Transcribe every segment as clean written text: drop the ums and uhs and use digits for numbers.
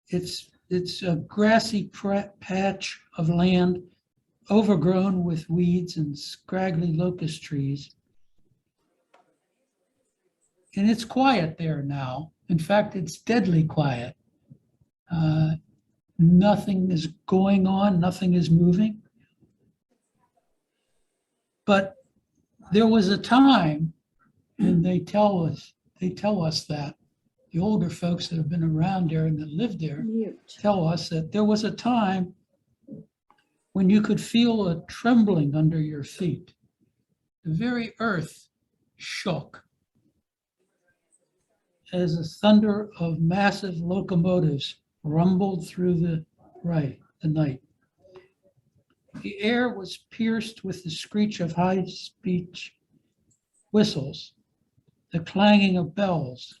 It's a grassy patch of land overgrown with weeds and scraggly locust trees. And it's quiet there now. In fact, it's deadly quiet. Nothing is going on, nothing is moving. But there was a time, and they tell us that the older folks that have been around there and that lived there tell us that there was a time when you could feel a trembling under your feet. The very earth shook as the thunder of massive locomotives rumbled through the night. The air was pierced with the screech of high-speed whistles, the clanging of bells,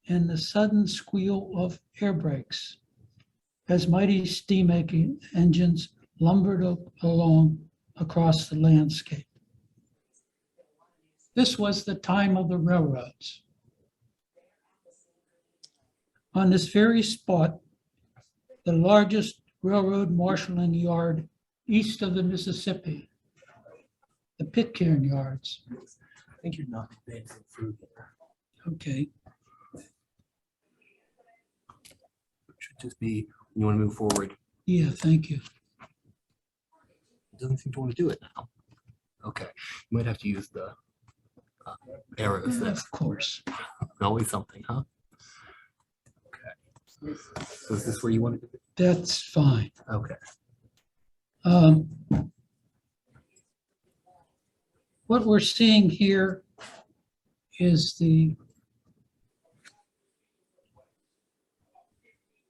and the sudden squeal of air brakes as mighty steam engines lumbered along across the landscape. This was the time of the railroads. On this very spot, the largest railroad marshaling yard east of the Mississippi, the Pitcairn yards. I think you're not advancing food there. Okay. It should just be when you want to move forward. Yeah, thank you. It doesn't seem to want to do it now. Okay, you might have to use the arrows there. Of course. Always something, huh? Okay. So is this where you want to do it? That's fine. Okay. What we're seeing here is the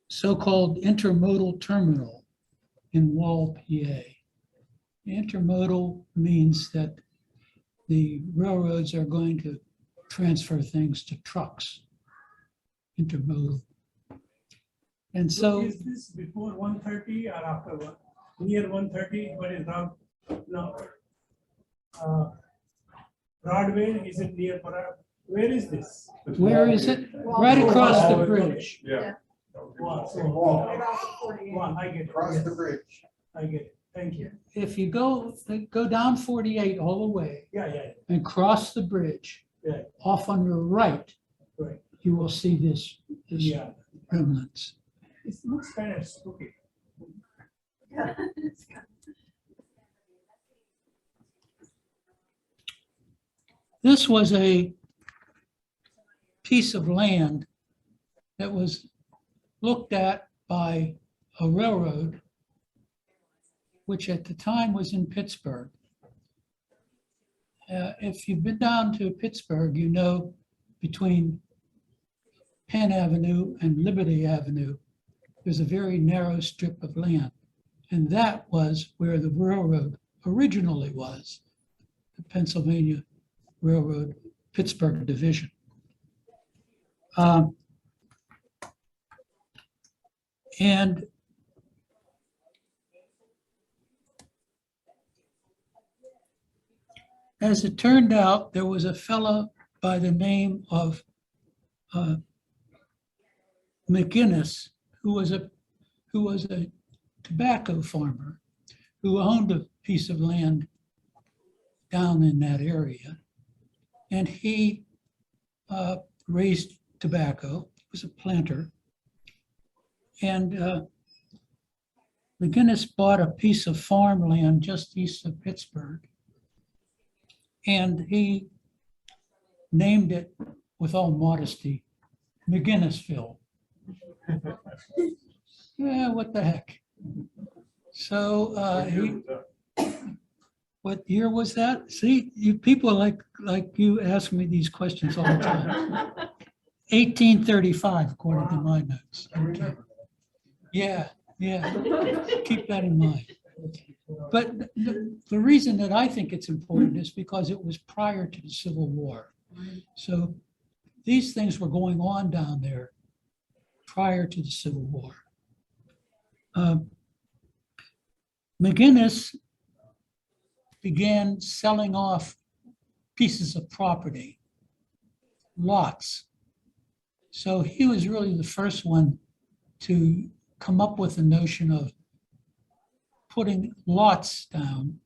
so-called intermodal terminal in Wall, PA. Intermodal means that the railroads are going to transfer things to trucks. Intermodal. And so is this before 1:30 or after one? Near 1:30, what is wrong? No. Broadway, is it near Broadway? Where is this? where is it? Right across the bridge. Yeah. Wow, so, wow, I get it. Across the Yes, bridge. I get it. Thank you. If you go down 48 all the way Yeah. and cross the bridge, Yeah. off on your right, Right. you will see this Yeah. remnants. It looks kind of spooky. This was a piece of land that was looked at by a railroad, which at the time was in Pittsburgh. If you've been down to Pittsburgh, you know between Penn Avenue and Liberty Avenue, there's a very narrow strip of land. And that was where the railroad originally was, the Pennsylvania Railroad Pittsburgh Division. And as it turned out, there was a fellow by the name of McGinnis, who was a tobacco farmer who owned a piece of land down in that area. And he raised tobacco, was a planter. And McGinnis bought a piece of farmland just east of Pittsburgh. And he named it, with all modesty, McGinnisville. Yeah, what the heck? So what year was that? See, you people like you ask me these questions all the time. 1835, according to my notes. Okay. Yeah. Keep that in mind. But the reason that I think it's important is because it was prior to the Civil War. So these things were going on down there prior to the Civil War. McGinnis began selling off pieces of property, lots. So he was really the first one to come up with the notion of putting lots down.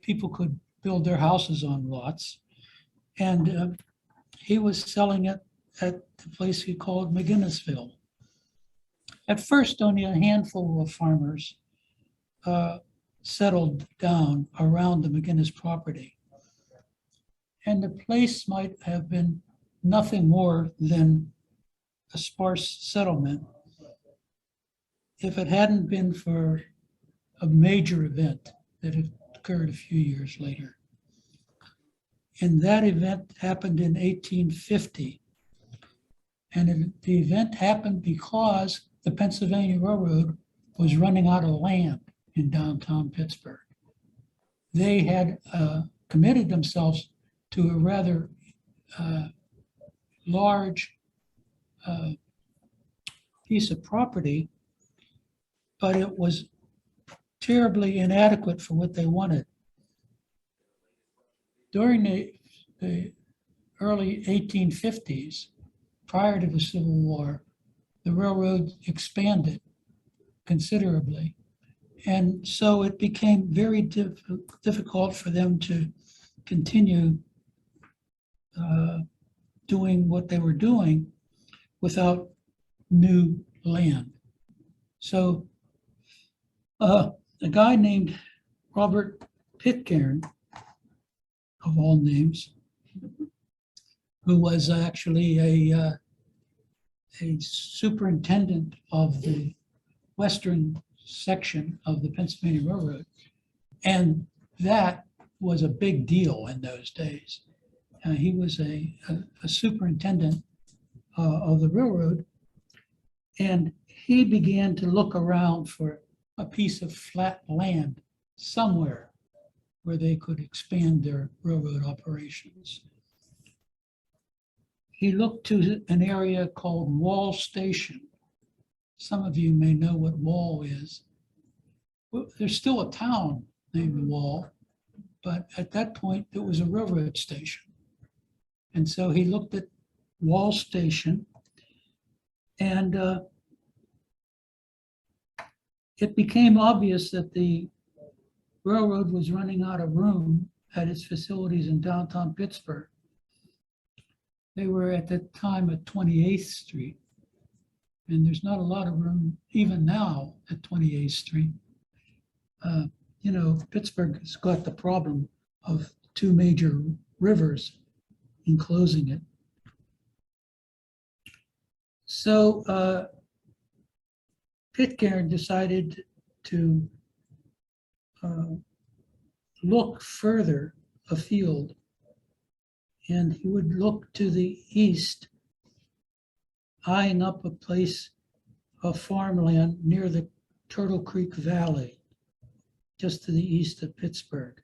People could build their houses on lots. And he was selling it at the place he called McGinnisville. At first, only a handful of farmers settled down around the McGinnis property. And the place might have been nothing more than a sparse settlement if it hadn't been for a major event that had occurred a few years later. And that event happened in 1850. And the event happened because the Pennsylvania Railroad was running out of land in downtown Pittsburgh. They had committed themselves to a rather large piece of property, but it was terribly inadequate for what they wanted. During the early 1850s, prior to the Civil War, the railroad expanded considerably. And so it became very difficult for them to continue doing what they were doing without new land. So a guy named Robert Pitcairn, of all names, who was actually a superintendent of the western section of the Pennsylvania Railroad. And that was a big deal in those days. He was a superintendent of the railroad, and he began to look around for a piece of flat land somewhere where they could expand their railroad operations. He looked to an area called Wall Station. Some of you may know what Wall is. Well, there's still a town named Wall, but at that point, it was a railroad station. And so he looked at Wall Station, and it became obvious that the railroad was running out of room at its facilities in downtown Pittsburgh. They were at that time at 28th Street, and there's not a lot of room even now at 28th Street. You know, Pittsburgh has got the problem of two major rivers enclosing it. So Pitcairn decided to look further afield, and he would look to the east, eyeing up a place of farmland near the Turtle Creek Valley, just to the east of Pittsburgh.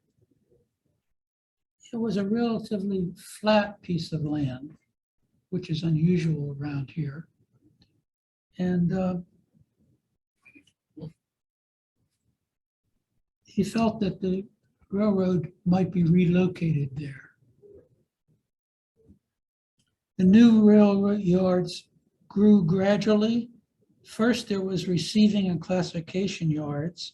It was a relatively flat piece of land, which is unusual around here. And he felt that the railroad might be relocated there. The new railroad yards grew gradually. First, there was receiving and classification yards,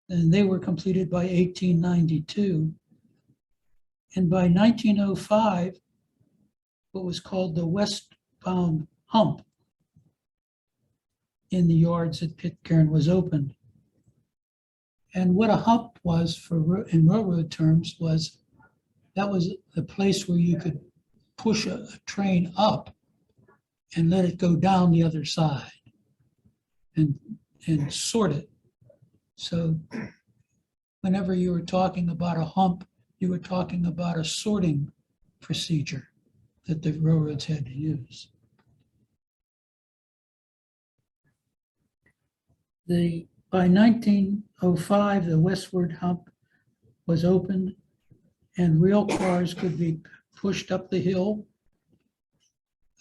and they were completed by 1892. And by 1905, what was called the westbound hump in the yards at Pitcairn was opened. And what a hump was in railroad terms was that was the place where you could push a train up and let it go down the other side and sort it. So whenever you were talking about a hump, you were talking about a sorting procedure that the railroads had to use. By 1905, the westward hump was opened and rail cars could be pushed up the hill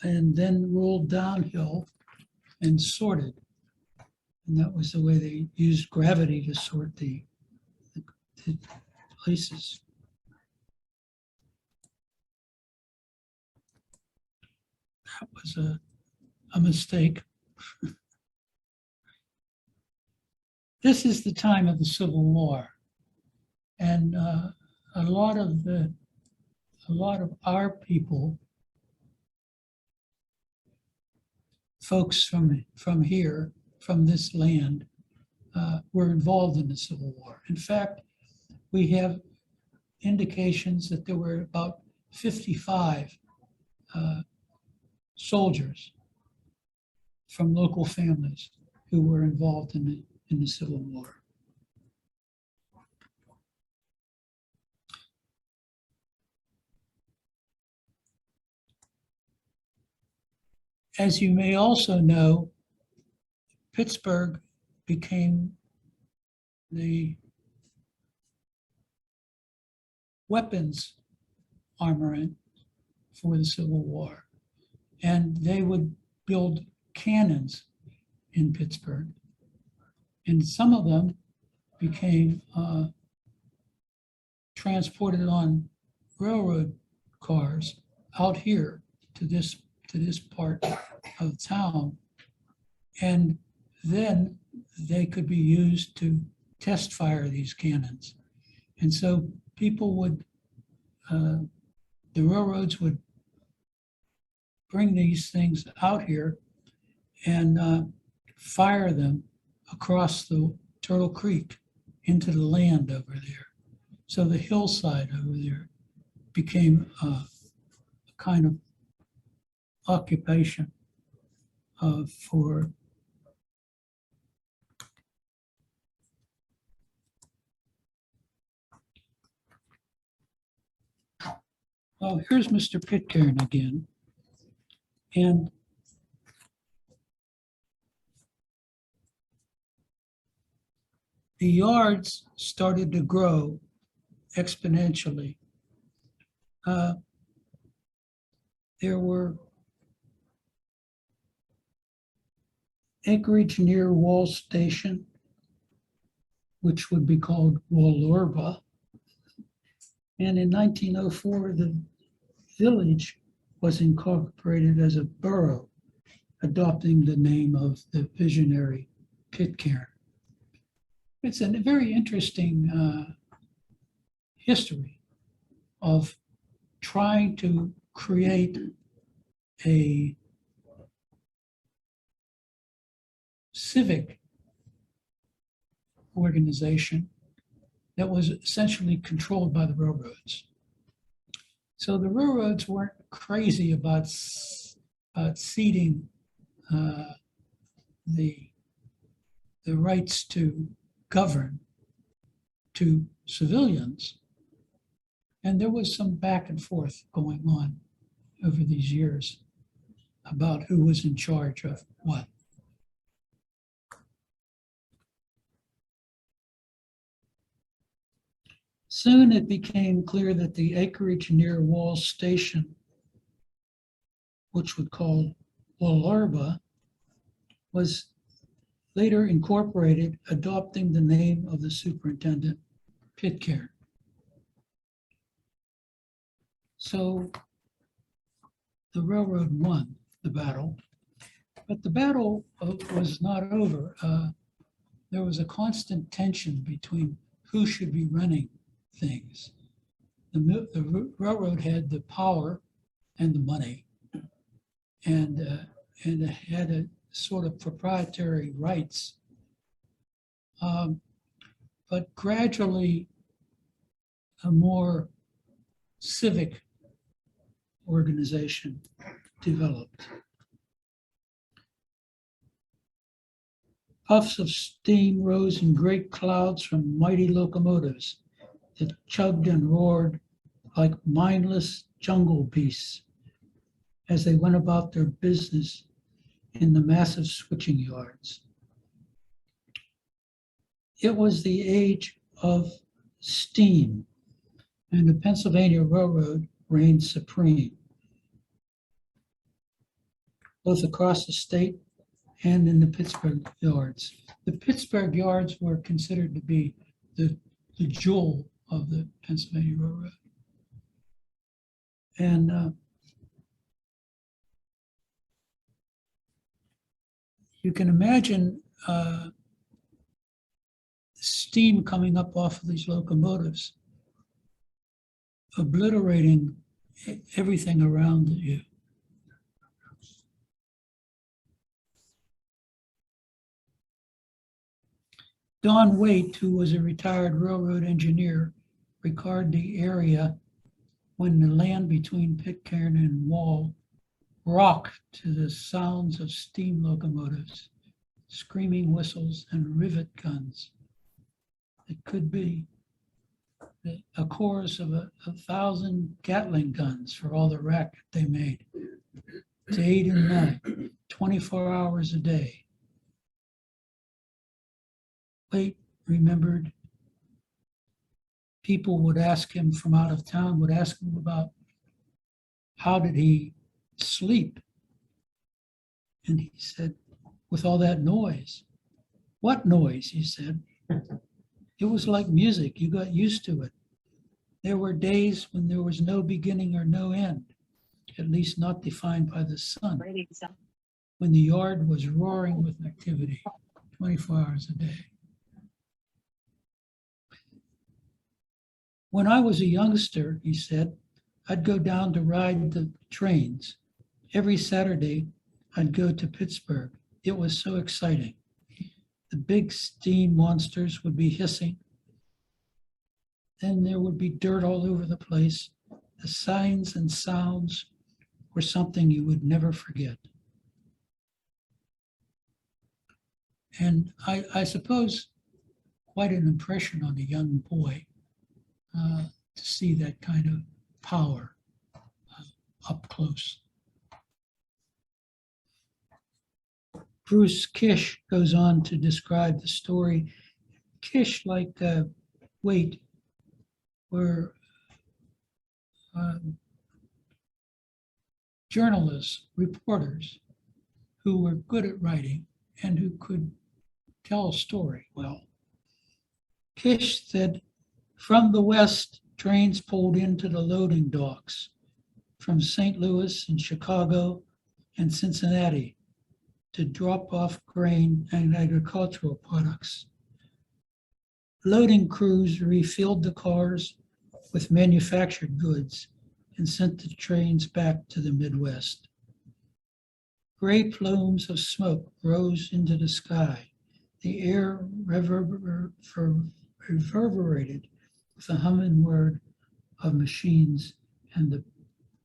and then rolled downhill and sorted. And that was the way they used gravity to sort the places. That was a mistake. this is the time of the Civil War. And a lot of our people, folks from here, from this land, were involved in the Civil War. In fact, we have indications that there were about 55 soldiers from local families who were involved in the Civil War. As you may also know, Pittsburgh became the weapons armament for the Civil War. And they would build cannons in Pittsburgh. And some of them became transported on railroad cars out here to this part of town. And then they could be used to test fire these cannons. And so people would, the railroads would bring these things out here and fire them across the Turtle Creek into the land over there. So the hillside over there became a kind of occupation for well, here's Mr. Pitcairn again. And the yards started to grow exponentially. There were acreage near Wall Station, which would be called Wallurba. And in 1904, the village was incorporated as a borough, adopting the name of the visionary Pitcairn. It's a very interesting history of trying to create a civic organization that was essentially controlled by the railroads. So the railroads weren't crazy about ceding the rights to govern to civilians. And there was some back and forth going on over these years about who was in charge of what. Soon it became clear that the acreage near Wall Station, which was called Wallurba, was later incorporated, adopting the name of the superintendent, Pitcairn. So the railroad won the battle, but the battle was not over. There was a constant tension between who should be running things. The railroad had the power and the money, and it had a sort of proprietary rights. But gradually, a more civic organization developed. Puffs of steam rose in great clouds from mighty locomotives that chugged and roared like mindless jungle beasts as they went about their business in the massive switching yards. It was the age of steam, and the Pennsylvania Railroad reigned supreme, both across the state and in the Pittsburgh yards. The Pittsburgh yards were considered to be the jewel of the Pennsylvania Railroad. And you can imagine steam coming up off of these locomotives, obliterating everything around you. Don Waite, who was a retired railroad engineer, recorded the area when the land between Pitcairn and Wall rocked to the sounds of steam locomotives, screaming whistles, and rivet guns. It could be a chorus of a 1,000 Gatling guns for all the racket they made. Day and night, 24 hours a day. Waite remembered people would ask him from out of town, would ask him about how did he sleep? And he said, with all that noise. What noise? He said. It was like music. You got used to it. There were days when there was no beginning or no end, at least not defined by the sun, when the yard was roaring with activity 24 hours a day. When I was a youngster, he said, I'd go down to ride the trains. Every Saturday, I'd go to Pittsburgh. It was so exciting. The big steam monsters would be hissing. Then there would be dirt all over the place. The signs and sounds were something you would never forget. And I suppose quite an impression on a young boy to see that kind of power up close. Bruce Kish goes on to describe the story. Kish, like Waite, were journalists, reporters who were good at writing and who could tell a story well. Kish said, from the west, trains pulled into the loading docks from St. Louis and Chicago and Cincinnati to drop off grain and agricultural products. Loading crews refilled the cars with manufactured goods and sent the trains back to the Midwest. Gray plumes of smoke rose into the sky. The air reverberated with the humming word of machines and the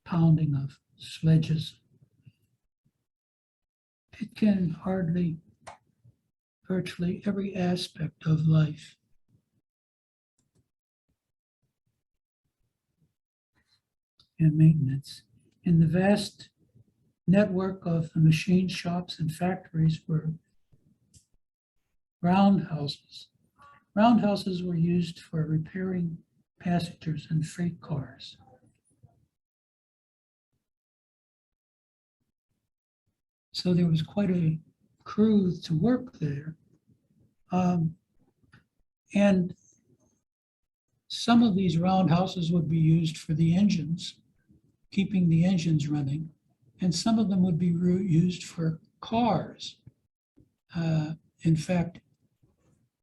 pounding of sledges. Pitcairn virtually every aspect of life. And maintenance. In the vast network of the machine shops and factories were roundhouses. Roundhouses were used for repairing passengers and freight cars. So there was quite a crew to work there. And some of these roundhouses would be used for the engines, keeping the engines running, and some of them would be used for cars. In fact,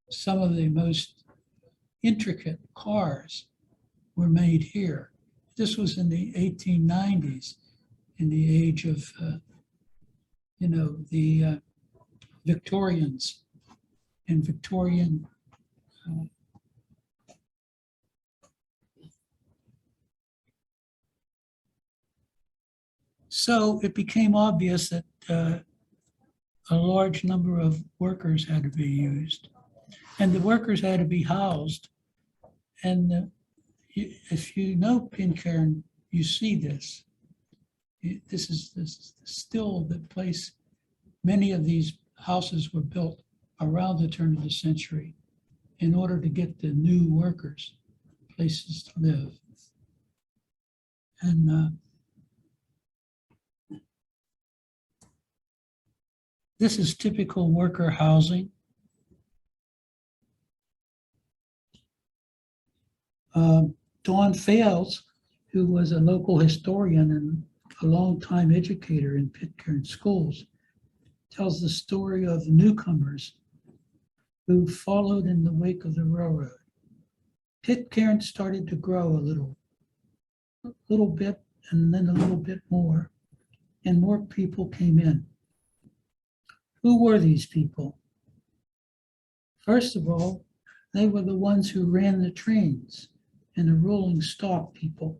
some of the most intricate cars were made here. This was in the 1890s, in the age of, the Victorians and Victorian so it became obvious that a large number of workers had to be used, and the workers had to be housed. And if you know Pitcairn, you see this. This is still the place. Many of these houses were built around the turn of the century in order to get the new workers places to live. And this is typical worker housing. Dawn Fales, who was a local historian and a longtime educator in Pitcairn schools, tells the story of newcomers who followed in the wake of the railroad. Pitcairn started to grow a little bit, and then a little bit more, and more people came in. Who were these people? First of all, they were the ones who ran the trains and the rolling stock people,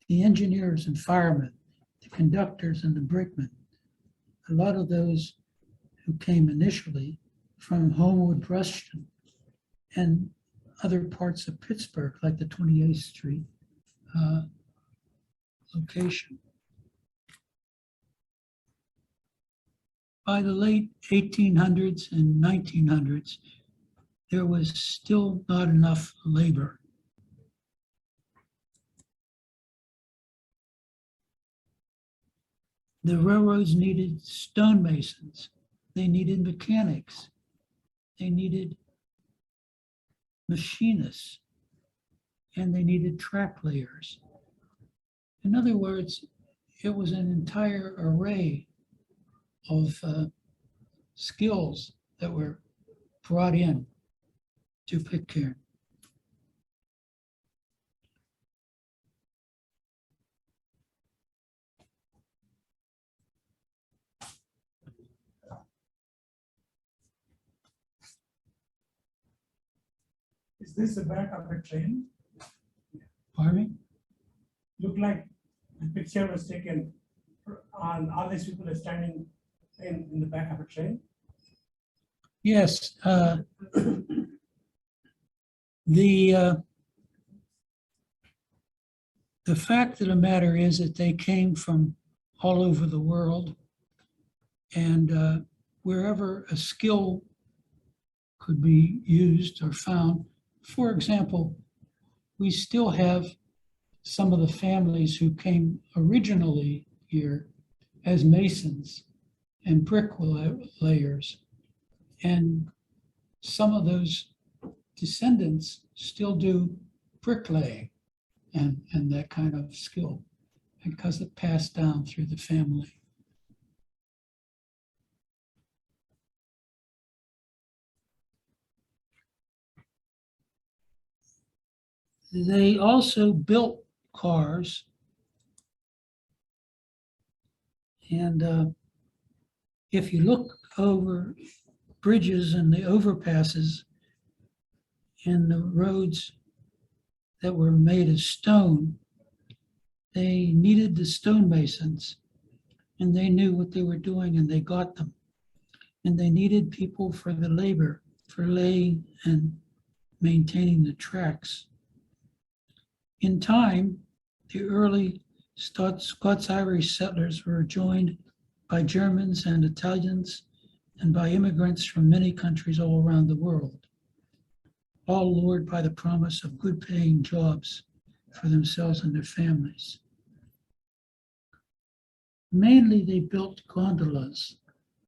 the engineers and firemen, the conductors and the brakemen. A lot of those who came initially from Homewood, Rushton, and other parts of Pittsburgh, like the 28th Street location. By the late 1800s and 1900s, there was still not enough labor. The railroads needed stonemasons, they needed mechanics, they needed machinists, and they needed track layers. In other words, it was an entire array of skills that were brought in to Pitcairn. Is this the back of a train? Pardon me? Look like the picture was taken on all these people are standing in the back of a train. Yes. The fact of the matter is that they came from all over the world, and wherever a skill could be used or found. For example, we still have some of the families who came originally here as masons and bricklayers, and some of those descendants still do bricklaying and that kind of skill because it passed down through the family. They also built cars, and if you look over bridges and the overpasses and the roads that were made of stone, they needed the stonemasons, and they knew what they were doing, and they got them. And they needed people for the labor, for laying and maintaining the tracks. In time, the early Scots-Irish settlers were joined by Germans and Italians and by immigrants from many countries all around the world, all lured by the promise of good paying jobs for themselves and their families. Mainly they built gondolas,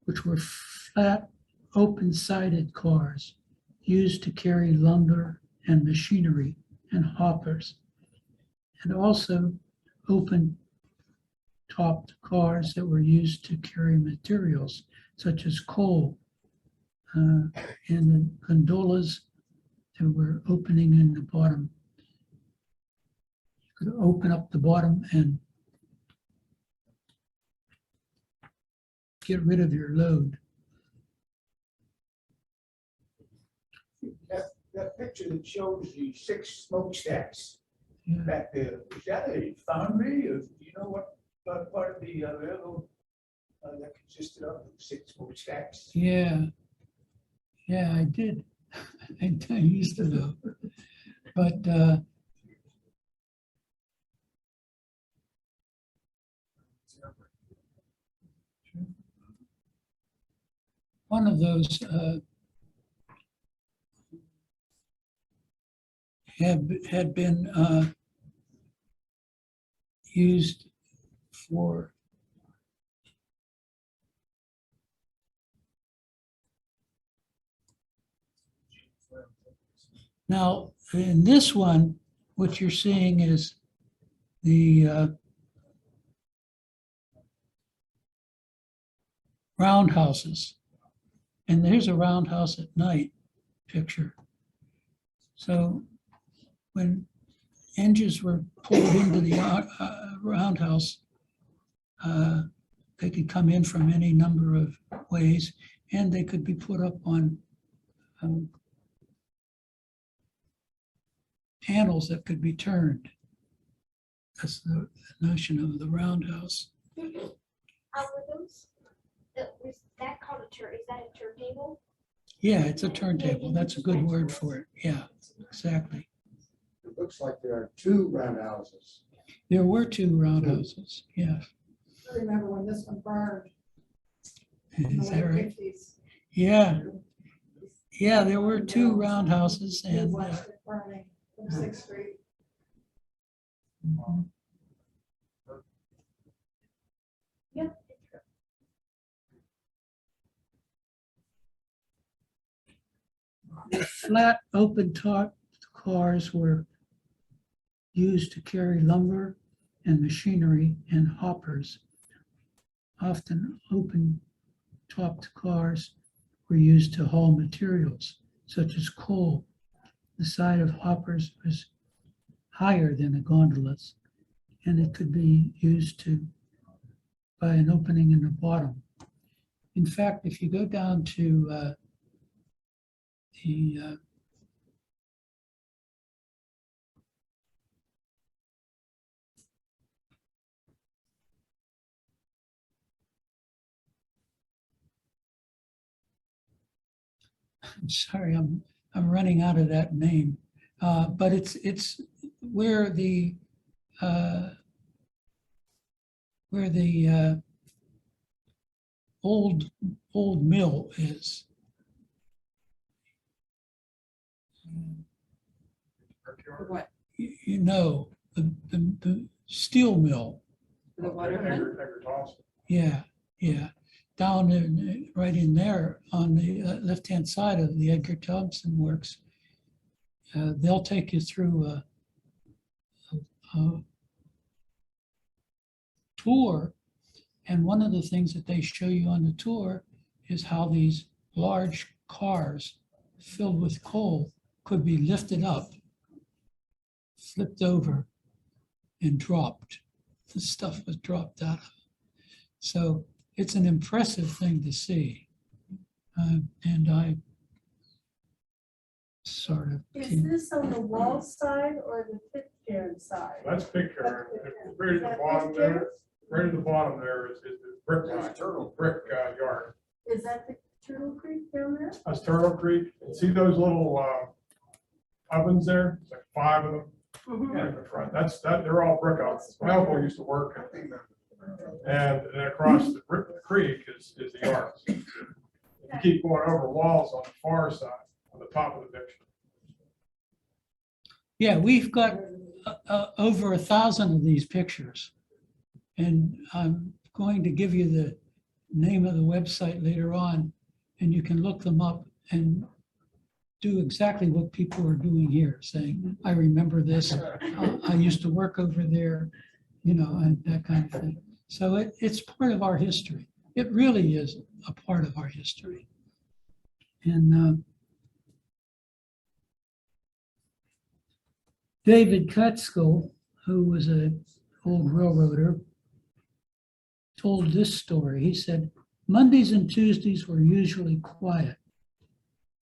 which were flat, open-sided cars used to carry lumber and machinery and hoppers, and also open-topped cars that were used to carry materials such as coal, and the gondolas that were opening in the bottom. You could open up the bottom and get rid of your load. That picture that shows the 6 smokestacks Yeah. back there, is that a foundry, or do you know what part of the railroad that consisted of 6 smokestacks? Yeah, I did. I used to know. But one of those had been used for now. In this one, what you're seeing is the roundhouses, And there's a roundhouse at night picture. So when engines were pulled into the roundhouse, they could come in from any number of ways, and they could be put up on panels that could be turned. That's the notion of the roundhouse. Were those, was that called a turn, is that a turntable? Yeah, it's a turntable. That's a good word for it. Yeah, exactly. It looks like there are two roundhouses. There were two roundhouses, yeah. I remember when this one burned. in the Is that late right? 50s. Yeah, yeah, there were two roundhouses We and watched it burning from 6th Street. Yep. flat, open-top cars were used to carry lumber and machinery and hoppers. Often open-topped cars were used to haul materials such as coal. The side of hoppers was higher than the gondolas, and it could be used by an opening in the bottom. In fact, if you go down to the I'm sorry, I'm running out of that name, but it's where the old mill is. What? You know, the steel mill. The waterfront? Yeah, yeah. Down right in there on the left-hand side of the Edgar Thompson Works. They'll take you through a tour. And one of the things that they show you on the tour is how these large cars filled with coal could be lifted up, flipped over, and dropped. The stuff was dropped out of it. So it's an impressive thing to see. And I sort of. Is this on the wall side or the Pitcairn side? That's Pitcairn. Pitcairn. Right at Is the that bottom Pitcairn? there, right at the bottom there is the brick line, brick yard. Is that the Turtle Creek down there? That's Turtle Creek. And see those little ovens there? It's like 5 of them right in the front. They're all brick ovens. My uncle used to work at them. And then across the creek is the yards. You keep going over walls on the far side, on the top of the picture. Yeah, we've got over 1,000 of these pictures. And I'm going to give you the name of the website later on, and you can look them up and do exactly what people are doing here, saying, I remember this, I used to work over there, you know, and that kind of thing. So it's part of our history. It really is a part of our history. And David Catskill, who was an old railroader, told this story. He said, Mondays and Tuesdays were usually quiet.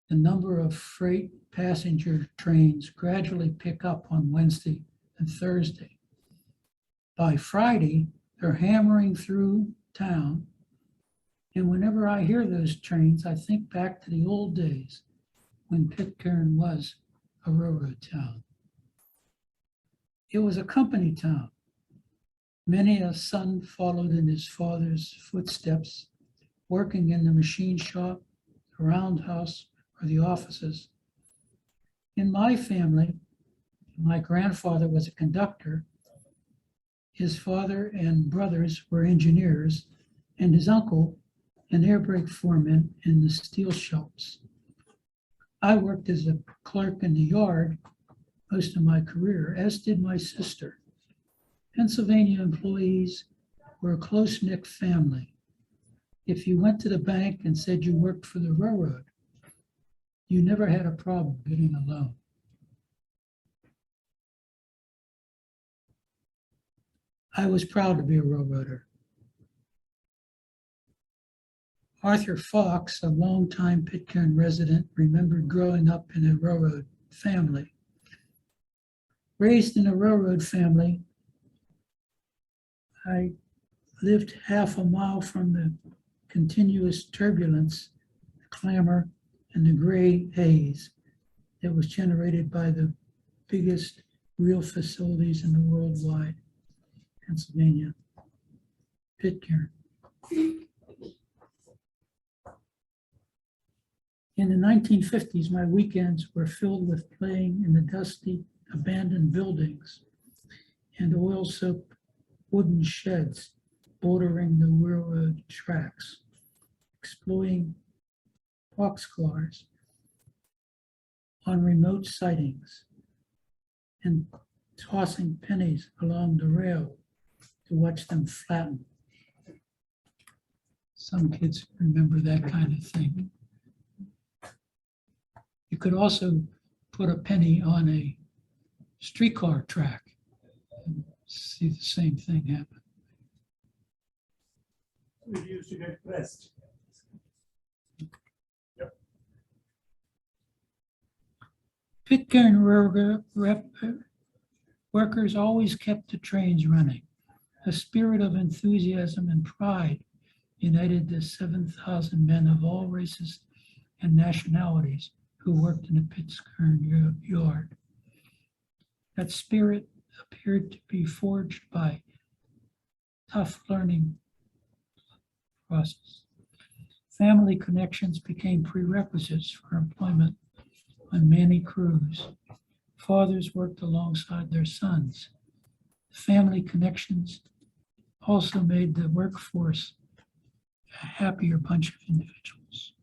The number of freight passenger trains gradually pick up on Wednesday and Thursday. By Friday, they're hammering through town. And whenever I hear those trains, I think back to the old days when Pitcairn was a railroad town. It was a company town. Many a son followed in his father's footsteps, working in the machine shop, the roundhouse, or the offices. In my family, my grandfather was a conductor. His father and brothers were engineers, and his uncle an air brake foreman in the steel shops. I worked as a clerk in the yard most of my career, as did my sister. Pennsylvania employees were a close-knit family. If you went to the bank and said you worked for the railroad, you never had a problem getting a loan. I was proud to be a railroader. Arthur Fox, a longtime Pitcairn resident, remembered growing up in a railroad family. Raised in a railroad family, I lived half a mile from the continuous turbulence, the clamor, and the gray haze that was generated by the biggest real facilities in the world wide, Pennsylvania, Pitcairn. In the 1950s, my weekends were filled with playing in the dusty, abandoned buildings and oil-soaked wooden sheds bordering the railroad tracks, exploring boxcars on remote sidings and tossing pennies along the rail to watch them flatten. Some kids remember that kind of thing. You could also put a penny on a streetcar track and see the same thing happen. We used to get pressed. Pitcairn Railroad workers always kept the trains running. A spirit of enthusiasm and pride united the 7,000 men of all races and nationalities who worked in the Pitcairn yard. That spirit appeared to be forged by tough learning process. Family connections became prerequisites for employment on many crews. Fathers worked alongside their sons. Family connections also made the workforce a happier bunch of individuals.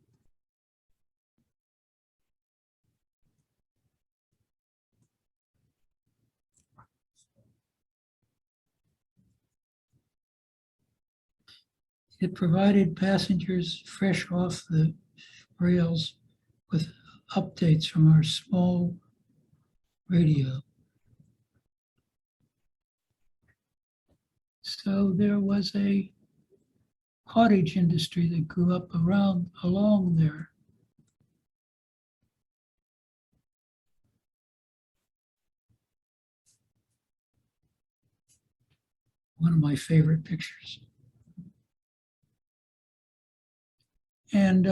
It provided passengers fresh off the rails with updates from our small radio. So there was a cottage industry that grew up along there. One of my favorite pictures. And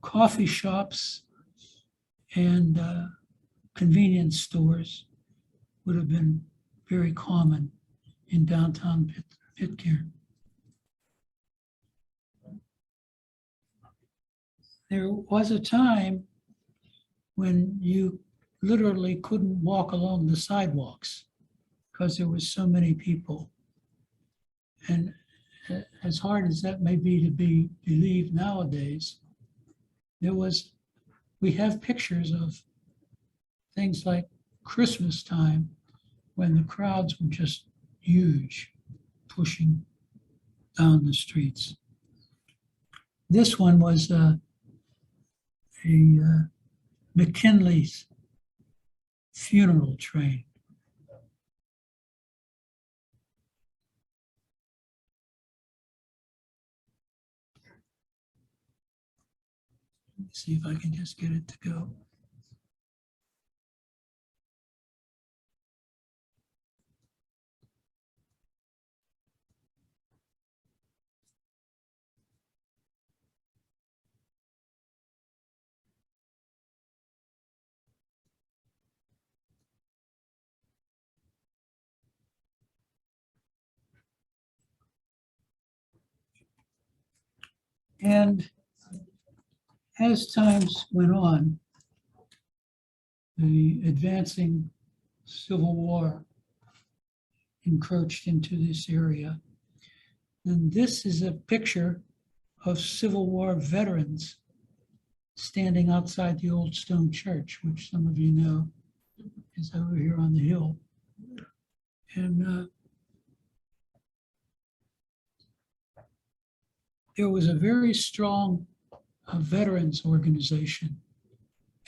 coffee shops and convenience stores would have been very common in downtown Pitcairn. There was a time when you literally couldn't walk along the sidewalks because there was so many people. And as hard as that may be to be believed nowadays, we have pictures of things like Christmas time when the crowds were just huge, pushing down the streets. This one was a Mckinley's funeral train. Let me see if I can just get it to go. And as times went on, the advancing Civil War encroached into this area. And this is a picture of Civil War veterans standing outside the old stone church, which some of you know is over here on the hill. And there was a very strong veterans organization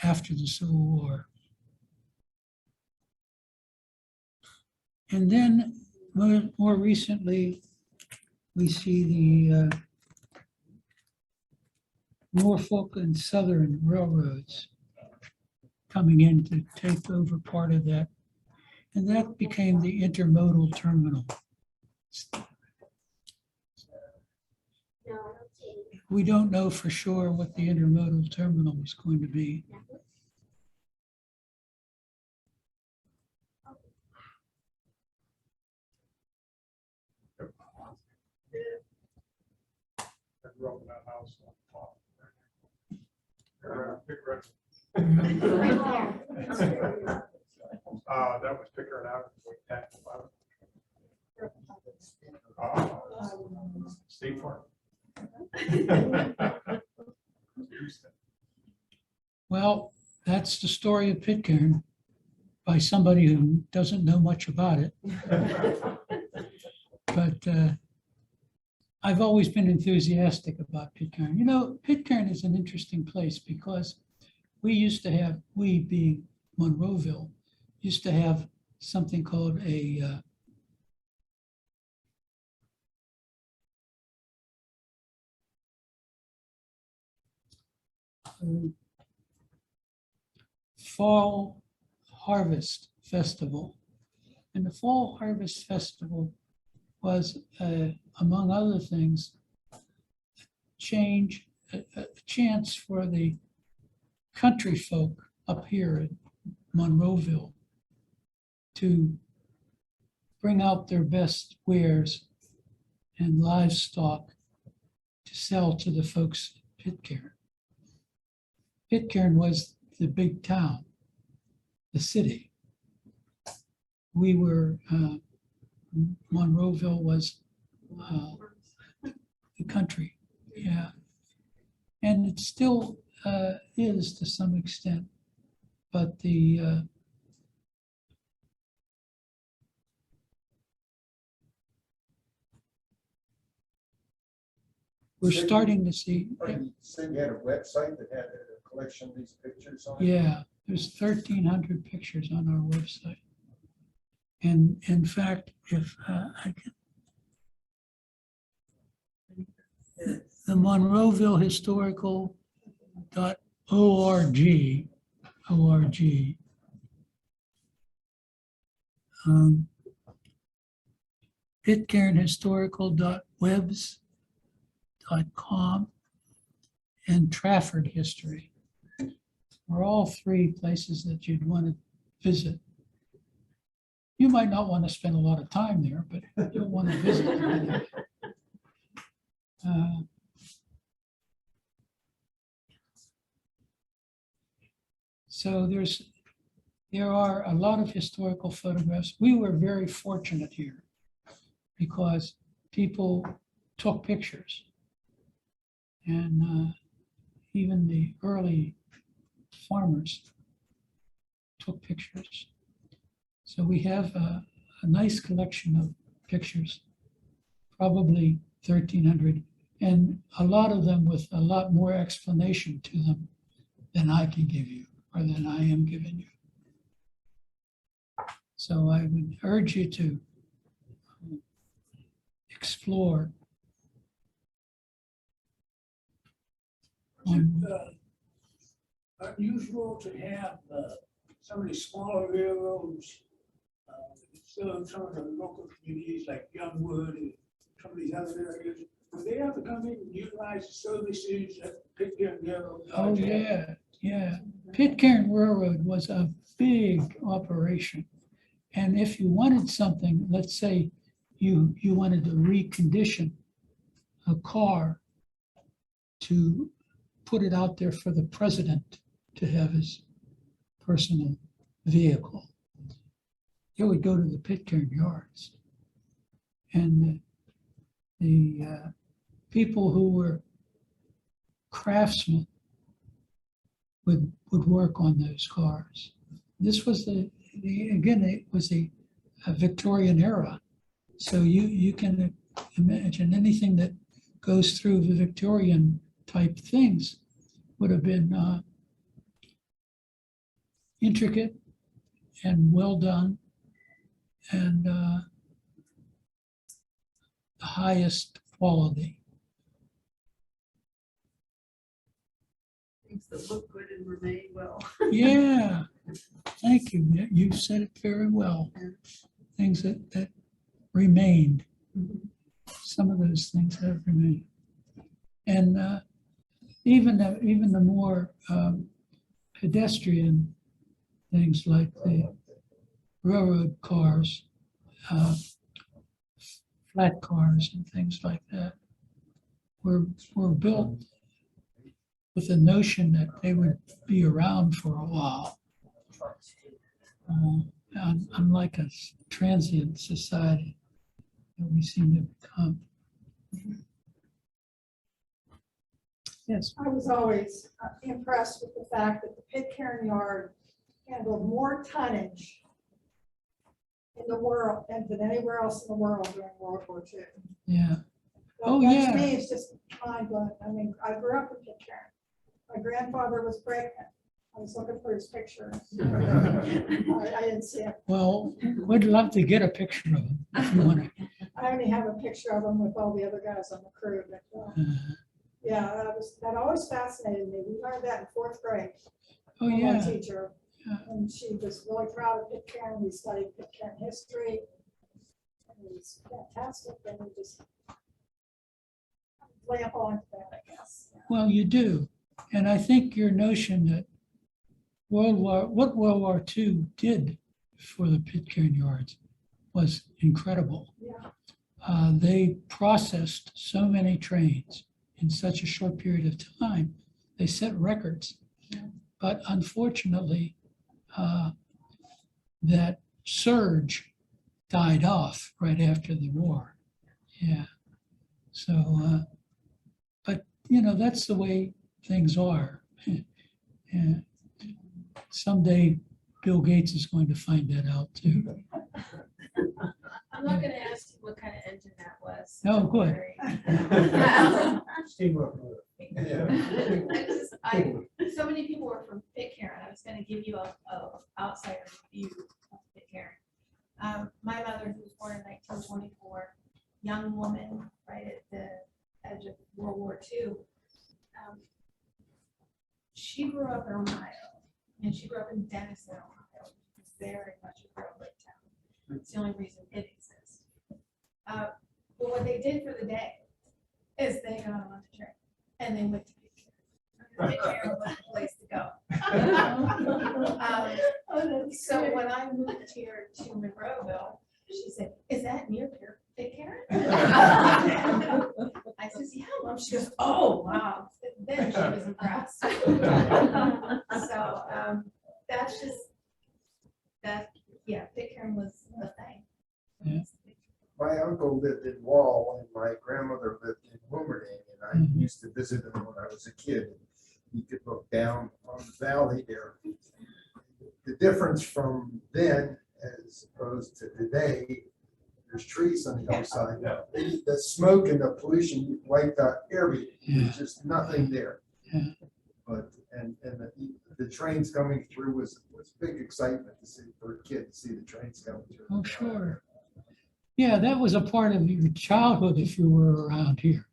after the Civil War. And then more recently, we see the Norfolk and Southern railroads coming in to take over part of that. And that became the intermodal terminal. No, I don't see any. We don't know for sure what the intermodal terminal is going to be. I grew up in that house on top. Big red. That was Pitcairn Avenue, 10, 11. State Farm. Well, that's the story of Pitcairn by somebody who doesn't know much about it. But I've always been enthusiastic about Pitcairn. You know, Pitcairn is an interesting place because we used to have, we being Monroeville, used to have something called a Fall Harvest Festival. And the Fall Harvest Festival was, among other things, a chance for the country folk up here in Monroeville to bring out their best wares and livestock to sell to the folks in Pitcairn. Pitcairn was the big town, the city. We were, Monroeville was the country, yeah. And it still is to some extent, but we're starting to see, You said you had a website that had a collection of these pictures on it? yeah, there's 1,300 pictures on our website. And in fact, if I can, the Monroeville Historical .org, Pitcairn Historical.webs.com, and Trafford History are all three places that you'd want to visit. You might not want to spend a lot of time there, but you'll want to visit. So there are a lot of historical photographs. We were very fortunate here because people took pictures. And even the early farmers took pictures. So we have a nice collection of pictures, probably 1,300, and a lot of them with a lot more explanation to them than I can give you or than I am giving you. So I would urge you to explore. Unusual to have some of these smaller railroads, serve some of the local communities like Youngwood and some of these other areas. Would they have to come in and utilize the services that Pitcairn Railroad? Oh, yeah, yeah. Pitcairn Railroad was a big operation. And if you wanted something, let's say you wanted to recondition a car to put it out there for the president to have his personal vehicle, it would go to the Pitcairn yards. And the people who were craftsmen would work on those cars. This was again, it was a Victorian era. So you can imagine anything that goes through the Victorian type things would have been intricate and well done and the highest quality. Things that look good and remain well. Yeah, thank you. You said it very well. Things that remained. Some of those things have remained. And even the more pedestrian things like the railroad cars, flat cars and things like that were built with the notion that they would be around for a while. Unlike a transient society that we seem to become. Yes. I was always impressed with the fact that the Pitcairn Yard handled more tonnage in the world than anywhere else in the world during World War II. Yeah. So Oh, that yeah. To me, it's just mind blowing. I mean, I grew up in Pitcairn. My grandfather was pregnant. I was looking for his picture. I didn't see it. Well, we'd love to get a picture of them if you want to. I only have a picture of him with all the other guys on the crew. But, yeah, that always fascinated me. We learned that in 4th grade. Oh, from our yeah. teacher. Yeah. And she was really proud of Pitcairn. We studied Pitcairn history. And it was fantastic. And we just lamp on to that, I guess. Well, you do. And I think your notion that what World War II did for the Pitcairn Yards was incredible. Yeah. They processed so many trains in such a short period of time. They set records. But unfortunately, that surge died off right after the war. Yeah. So, but you know, that's the way things are. And someday Bill Gates is going to find that out too. I'm not gonna ask you what kind of engine that was. Oh, good. So many people were from Pitcairn. I was gonna give you a outsider view of Pitcairn. My mother, who was born in 1924, young woman, right at the edge of World War II. She grew up in Ohio, and she grew up in Denison, Ohio, which is very much a railroad town. It's the only reason it exists. But what they did for the day is they got on the train and they went to Pitcairn. Pitcairn was the place to go. So when I moved here to Monroeville, she said, "Is that near Pitcairn?" I says, "Yeah, Mom." She goes, "Oh, wow." Then she was impressed. So that's just that. Yeah, Pitcairn was the thing. Yeah. My uncle lived in Wall and my grandmother lived in Wilmerding, and I used to visit him when I was a kid. You could look down on the valley there. The difference from then as opposed to today, there's trees on the other side. The smoke and the pollution wiped out everything. There's just nothing there. Yeah. But and the trains coming through was big excitement to see for a kid to see the trains coming through. Oh, sure. Yeah, that was a part of your childhood if you were around here.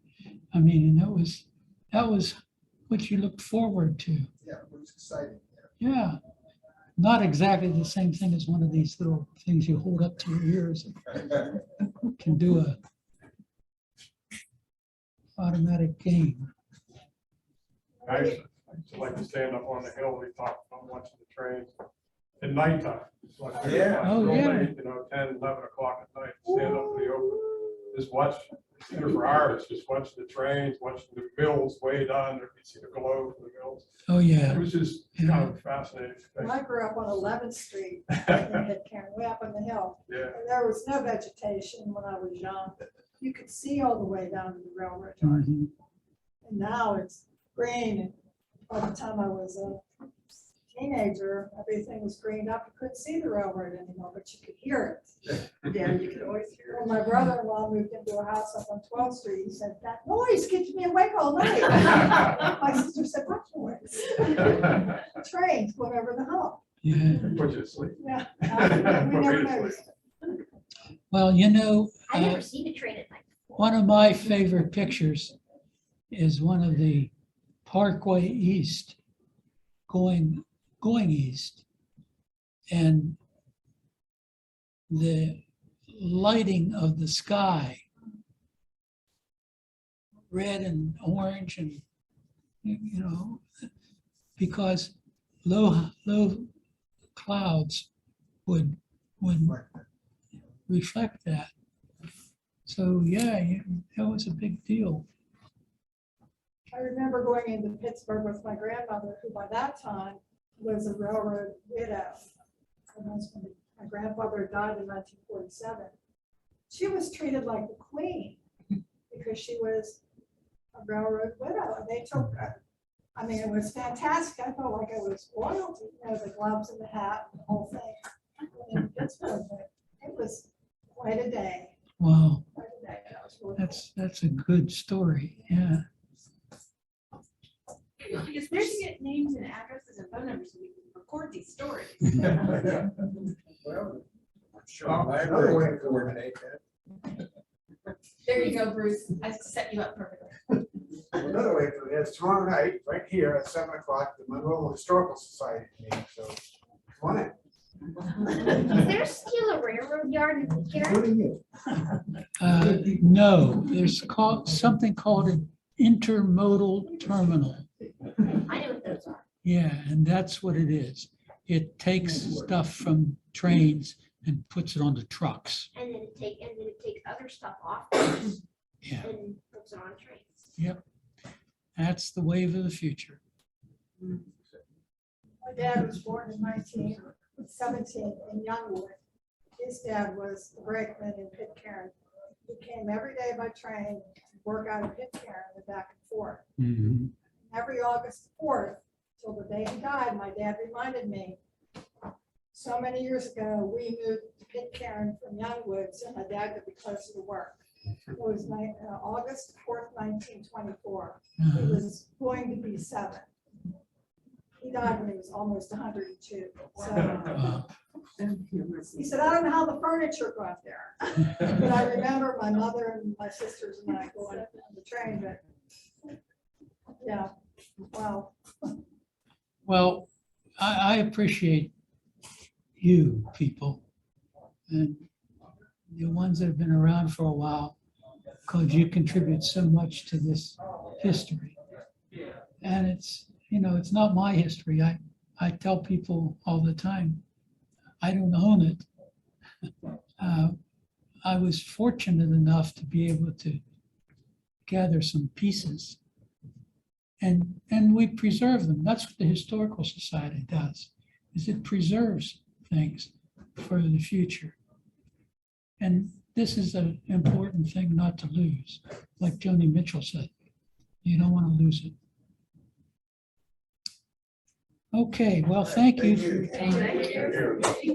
I mean, and that was what you looked forward to. Yeah, it was exciting. Yeah. Not exactly the same thing as one of these little things you hold up to your ears and can do a automatic game. I used to like to stand up on the hill, we talked about watching the trains at nighttime. Like, Yeah. Oh, real yeah. late, 10, 11 o'clock at night, stand up in the open, just watch, sit there for hours, just watch the trains, watch the mills way down there, you see the glow from the mills. Oh, yeah. It was just kind of fascinating. Well, I grew up on 11th Street in Pitcairn, way up on the hill. Yeah. And there was no vegetation when I was young. You could see all the way down to the railroad yard. Mhm. And now it's green. And by the time I was teenager, everything was greened up. You couldn't see the railroad anymore, but you could hear it. Yeah, you can always hear When my brother-in-law moved into a house up on 12th Street, he said, that noise keeps me awake all night. My sister said, what noise? Trains going over the hump. Yeah. Put you to sleep. Yeah. We never noticed it. Well, you know, I never seen a train at night. one of my favorite pictures is one of the Parkway East going east. And the lighting of the sky, red and orange and, you know, because low clouds would reflect that. So, yeah, that was a big deal. I remember going into Pittsburgh with my grandmother, who by that time was a railroad widow. Her husband, my grandfather died in 1947. She was treated like the queen because she was a railroad widow. And they took her. I mean, it was fantastic. I felt like I was royalty, you know, the gloves and the hat, and the whole thing. In Pittsburgh, but it was quite a day. Wow, Quite a day. That was really cool. that's a good story, yeah. Because where do you get names and addresses and phone numbers so we can record these stories? Well, I'm sure another way to coordinate that. There you go, Bruce. I set you up perfectly. Another way to do it is tomorrow night, right here at 7 o'clock, the Monroe Historical Society meeting, so come on in. Is there still a railroad yard in Pitcairn? Including you. No, there's something called an intermodal terminal. I know what those are. Yeah, and that's what it is. It takes stuff from trains and puts it on the trucks. And then it takes other stuff off those Yeah, and puts it on trains. yep. That's the wave of the future. My dad was born in 1917 in Youngwood. His dad was the brakeman in Pitcairn. He came every day by train to work out of Pitcairn and back and forth. Mhm. Every August 4th, till the day he died, my dad reminded me, so many years ago, we moved to Pitcairn from Youngwood so my dad could be closer to work. It was August 4th, 1924. He was going to be 7. He died when he was almost 102. So Wow. he said, I don't know how the furniture got there. But I remember my mother and my sisters and I going on the train, but yeah, wow. Well, I appreciate you people and the ones that have been around for a while, because you contribute so much to this history. And it's, you know, it's not my history. I tell people all the time, I don't own it. I was fortunate enough to be able to gather some pieces and we preserve them. That's what the Historical Society does, is it preserves things for the future. And this is an important thing not to lose. Like Joni Mitchell said, you don't want to lose it. Okay, well, thank you. Thank you. Thank you.